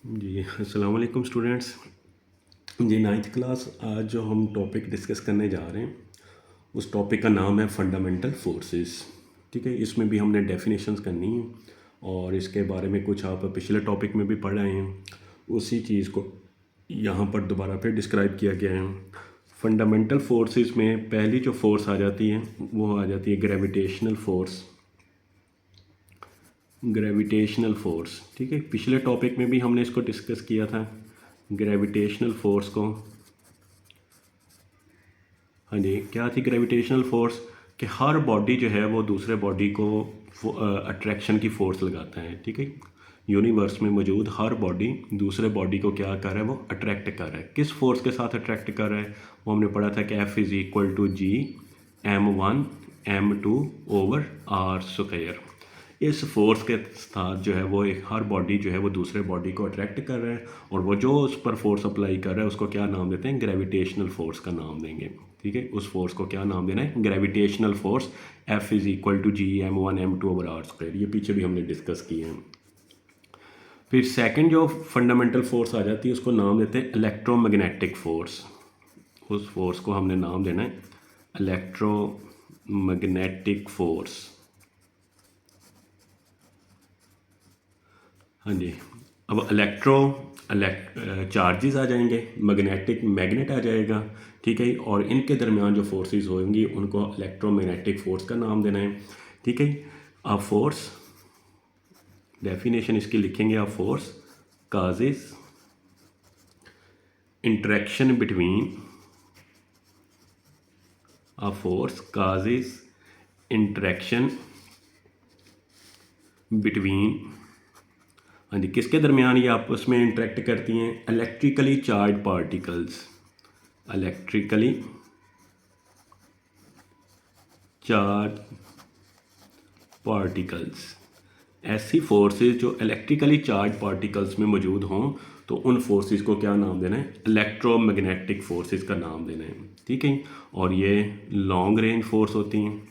जी अस्सलाम वालेकुम स्टूडेंट्स। जी ninth class आज जो हम टॉपिक डिस्कस करने जा रहे हैं उस टॉपिक का नाम है फंडामेंटल फोर्सेस। ठीक है, इसमें भी हमने डेफिनेशंस करनी है और इसके बारे में कुछ आप पिछले टॉपिक में भी पढ़ रहे हैं, उसी चीज़ को यहाँ पर दोबारा फिर डिस्क्राइब किया गया है। फंडामेंटल फोर्सेस में पहली जो फोर्स आ जाती है वो आ जाती है ग्रेविटेशनल फोर्स। ग्रेविटेशनल फोर्स, ठीक है, पिछले टॉपिक में भी हमने इसको डिस्कस किया था ग्रेविटेशनल फोर्स को। हाँ जी, क्या थी ग्रेविटेशनल फोर्स? कि हर बॉडी जो है वो दूसरे बॉडी को अट्रैक्शन की फोर्स लगाता है। ठीक है, यूनिवर्स में मौजूद हर बॉडी दूसरे बॉडी को क्या कर रहा है, वो अट्रैक्ट कर रहा है। किस फोर्स के साथ अट्रैक्ट कर रहा है? वो हमने पढ़ा था कि F=G m1m2/r²। इस फोर्स के साथ जो है वो एक हर बॉडी जो है वो दूसरे बॉडी को अट्रैक्ट कर रहा है और वो जो उस पर फोर्स अप्लाई कर रहा है उसको क्या नाम देते हैं? ग्रेविटेशनल फोर्स का नाम देंगे। ठीक है, उस फोर्स को क्या नाम देना है? Gravitational force. F=G m1m2/r²। ये पीछे भी हमने डिस्कस किए हैं। फिर सेकंड जो फंडामेंटल फोर्स आ जाती है उसको नाम देते हैं इलेक्ट्रोमैग्नेटिक फोर्स। उस फोर्स को हमने नाम देना है इलेक्ट्रोमैग्नेटिक फोर्स। हाँ जी, अब चार्जेस आ जाएंगे, मैग्नेटिक मैग्नेट आ जाएगा। ठीक है, और इनके दरमियान जो फोर्सेस होंगी उनको इलेक्ट्रोमैग्नेटिक फोर्स का नाम देना है। ठीक है, अब फोर्स डेफिनेशन इसकी लिखेंगे। अब force causes interaction between interaction between, हाँ जी, किसके दरमियान ये आपस में इंटरेक्ट करती हैं? Electrically charge particles. Electrically charge particles, ऐसी फोर्सेस जो इलेक्ट्रिकली चार्ज पार्टिकल्स में मौजूद हों तो उन फोर्सेस को क्या नाम देना है? इलेक्ट्रोमैग्नेटिक फोर्सेस का नाम देना है। ठीक है, और ये लॉन्ग रेंज फोर्स होती हैं,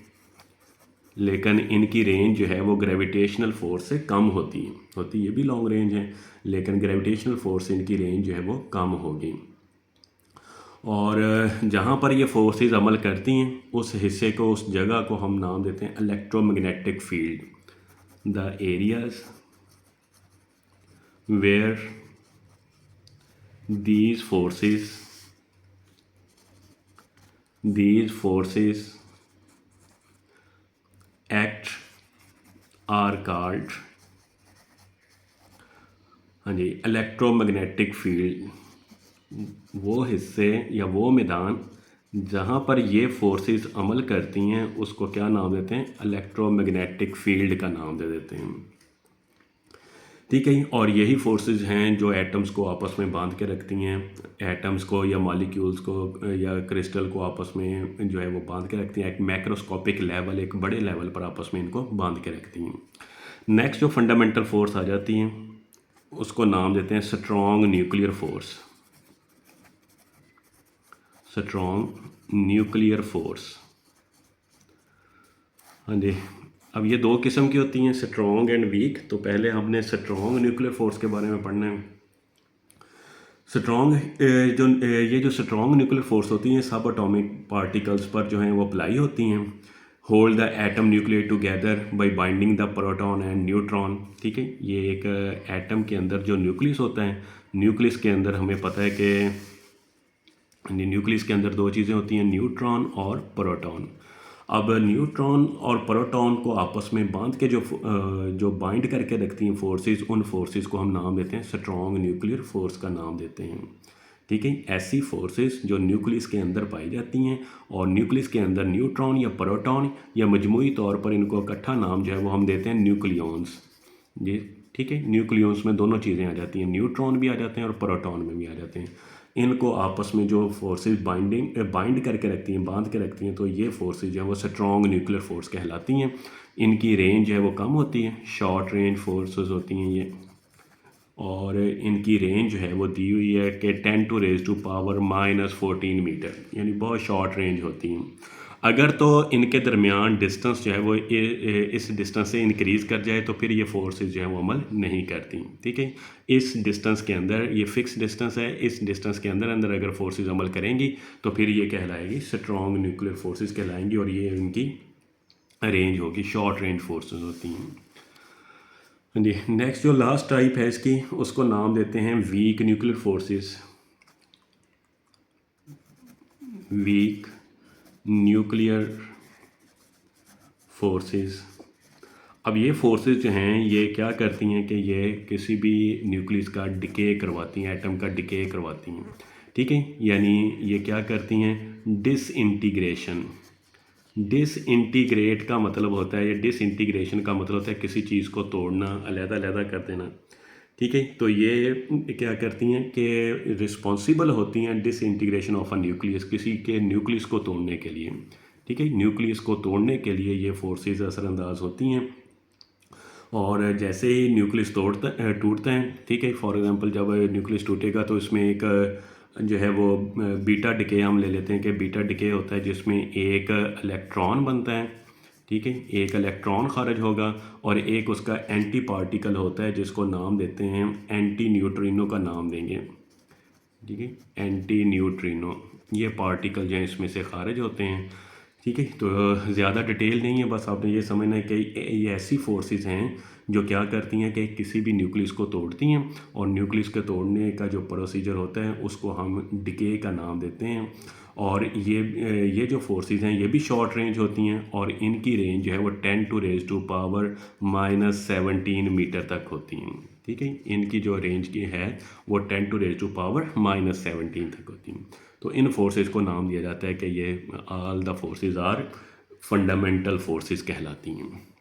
लेकिन इनकी रेंज जो है वो ग्रेविटेशनल फोर्स से कम होती है। ये भी लॉन्ग रेंज है, लेकिन ग्रेविटेशनल फोर्स से इनकी रेंज जो है वो कम होगी। और जहाँ पर ये फोर्सेस अमल करती हैं उस हिस्से को, उस जगह को हम नाम देते हैं electromagnetic field. The areas where these forces act are called, हाँ जी, इलेक्ट्रोमैग्नेटिक फील्ड। वो हिस्से या वो मैदान जहाँ पर ये फोर्सेस अमल करती हैं उसको क्या नाम देते हैं? इलेक्ट्रोमैग्नेटिक फील्ड का नाम दे देते हैं। ठीक है, और यही फोर्सेस हैं जो एटम्स को आपस में बांध के रखती हैं। एटम्स को या मॉलिक्यूल्स को या क्रिस्टल को आपस में जो है वो बांध के रखती हैं। एक मैक्रोस्कोपिक लेवल, एक बड़े लेवल पर आपस में इनको बांध के रखती हैं। नेक्स्ट जो फंडामेंटल फोर्स आ जाती हैं उसको नाम देते हैं strong nuclear force. Strong nuclear force, हाँ जी। अब ये दो किस्म की होती हैं, स्ट्रॉन्ग एंड वीक। तो पहले हमने स्ट्रॉन्ग न्यूक्लियर फोर्स के बारे में पढ़ना है। ये जो स्ट्रॉन्ग न्यूक्लियर फोर्स होती हैं सब एटॉमिक पार्टिकल्स पर जो हैं वो अप्लाई होती हैं। Hold the atom nuclear together by binding the proton and neutron. ठीक है, ये एक एटम के अंदर जो न्यूक्लियस होता है, न्यूक्लियस के अंदर हमें पता है कि न्यूक्लियस के अंदर दो चीज़ें होती हैं, न्यूट्रॉन और प्रोटॉन। अब न्यूट्रॉन और प्रोटॉन को आपस में बांध के जो बाइंड करके रखती हैं फोर्सेस, उन फोर्सेस को हम नाम देते हैं स्ट्रॉन्ग न्यूक्लियर फोर्स का नाम देते हैं। ठीक है, ऐसी फोर्सेस जो न्यूक्लियस के अंदर पाई जाती हैं और न्यूक्लियस के अंदर न्यूट्रॉन या प्रोटॉन या मजमूई तौर पर इनको इकट्ठा नाम जो है वो हम देते हैं न्यूक्लियॉन्स। जी ठीक है, न्यूक्लियॉन्स में दोनों चीज़ें आ जाती हैं, न्यूट्रॉन भी आ जाते हैं और प्रोटॉन में भी आ जाते हैं। इनको आपस में जो फोर्सेस बाइंड करके रखती हैं, बांध के रखती हैं, तो ये फोर्सेस जो है वो स्ट्रॉन्ग न्यूक्लियर फोर्स कहलाती हैं। इनकी रेंज है वो कम होती है, शॉर्ट रेंज फोर्सेस होती हैं ये, और इनकी रेंज जो है वो दी हुई है कि 10⁻⁻⁻14 मीटर, यानी बहुत शॉर्ट रेंज होती हैं। अगर तो इनके दरमियान डिस्टेंस जो है वो इस डिस्टेंस से इंक्रीज़ कर जाए तो फिर ये फोर्सेस जो है वो अमल नहीं करती, ठीक है। इस डिस्टेंस के अंदर, ये फिक्स डिस्टेंस है, इस डिस्टेंस के अंदर अंदर अगर फोर्सेस अमल करेंगी तो फिर ये कहलाएगी स्ट्रॉन्ग न्यूक्लियर फोर्सेस कहलाएंगी, और ये इनकी रेंज होगी, शॉर्ट रेंज फोर्सेस होती हैं। हाँ जी, नेक्स्ट जो लास्ट टाइप है इसकी, उसको नाम देते हैं weak nuclear forces. Weak nuclear forces. अब ये फोर्सेस जो हैं ये क्या करती हैं कि ये किसी भी न्यूक्लियस का डिके करवाती हैं, एटम का डिके करवाती हैं, ठीक है। यानी ये क्या करती हैं, डिसइंटीग्रेशन। डिसइंटीग्रेट का मतलब होता है, ये डिसइंटीग्रेशन का मतलब होता है किसी चीज़ को तोड़ना, अलग-अलग कर देना, ठीक है। तो ये क्या करती हैं कि रिस्पॉन्सिबल होती हैं डिसइंटीग्रेशन ऑफ अ न्यूक्लियस, किसी के न्यूक्लियस को तोड़ने के लिए, ठीक है। न्यूक्लियस को तोड़ने के लिए ये फोर्सेस असरअंदाज होती हैं। और जैसे ही न्यूक्लियस टूटता है, ठीक है, फॉर एग्जांपल जब न्यूक्लियस टूटेगा तो इसमें एक जो है वो बीटा डिके हम ले लेते हैं कि बीटा डिके होता है जिसमें एक इलेक्ट्रॉन बनता है, ठीक है, एक इलेक्ट्रॉन खारिज होगा और एक उसका एंटी पार्टिकल होता है जिसको नाम देते हैं एंटी न्यूट्रिनो का नाम देंगे, ठीक है, एंटी न्यूट्रिनो। ये पार्टिकल जो है इसमें से खारिज होते हैं, ठीक है। तो ज़्यादा डिटेल नहीं है, बस आपने ये समझना है कि ये ऐसी फोर्सेस हैं जो क्या करती हैं कि किसी भी न्यूक्लियस को तोड़ती हैं, और न्यूक्लियस के तोड़ने का जो प्रोसीजर होता है उसको हम डिके का नाम देते हैं। और ये जो फोर्सेस हैं ये भी शॉर्ट रेंज होती हैं, और इनकी रेंज जो है वो 10⁻⁻17 मीटर तक होती हैं, ठीक है। इनकी जो रेंज की है वो 10⁻⁻17 तक होती हैं। तो इन फोर्सेस को नाम दिया जाता है कि ये all the forces are fundamental forces कहलाती हैं।